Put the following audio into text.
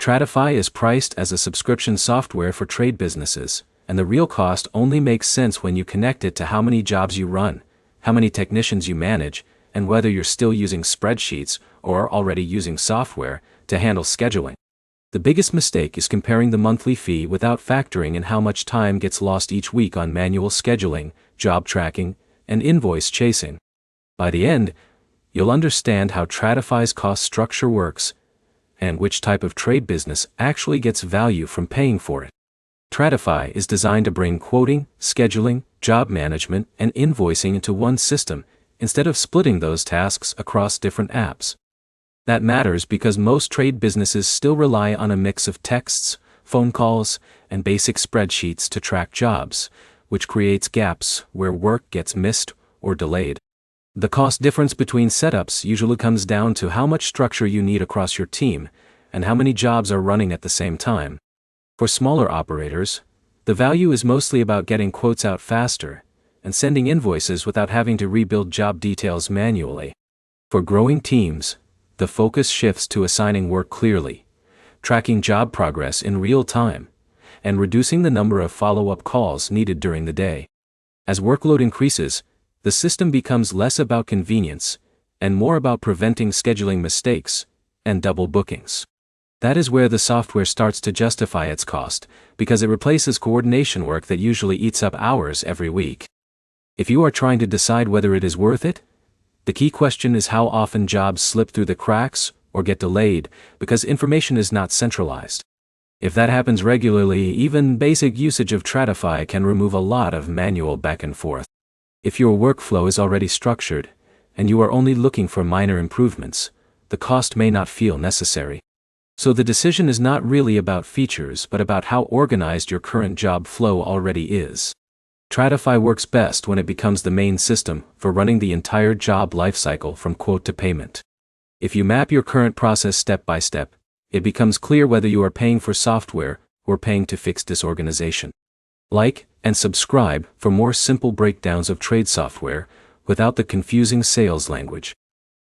Tradify is priced as a subscription software for trade businesses, and the real cost only makes sense when you connect it to how many jobs you run, how many technicians you manage, and whether you're still using spreadsheets or already using software to handle scheduling. The biggest mistake is comparing the monthly fee without factoring in how much time gets lost each week on manual scheduling, job tracking, and invoice chasing. By the end, you'll understand how Tradify's cost structure works and which type of trade business actually gets value from paying for it. Tradify is designed to bring quoting, scheduling, job management, and invoicing into one system instead of splitting those tasks across different apps. That matters because most trade businesses still rely on a mix of texts, phone calls, and basic spreadsheets to track jobs, which creates gaps where work gets missed or delayed. The cost difference between setups usually comes down to how much structure you need across your team and how many jobs are running at the same time. For smaller operators, the value is mostly about getting quotes out faster and sending invoices without having to rebuild job details manually. For growing teams, the focus shifts to assigning work clearly, tracking job progress in real time, and reducing the number of follow-up calls needed during the day. As workload increases, the system becomes less about convenience and more about preventing scheduling mistakes and double bookings. That is where the software starts to justify its cost, because it replaces coordination work that usually eats up hours every week. If you are trying to decide whether it is worth it, the key question is how often jobs slip through the cracks or get delayed because information is not centralized. If that happens regularly, even basic usage of Tradify can remove a lot of manual back and forth. If your workflow is already structured and you are only looking for minor improvements, the cost may not feel necessary. So the decision is not really about features but about how organized your current job flow already is. Tradify works best when it becomes the main system for running the entire job lifecycle from quote to payment. If you map your current process step by step, it becomes clear whether you are paying for software or paying to fix disorganization. Like and subscribe for more simple breakdowns of trade software without the confusing sales language.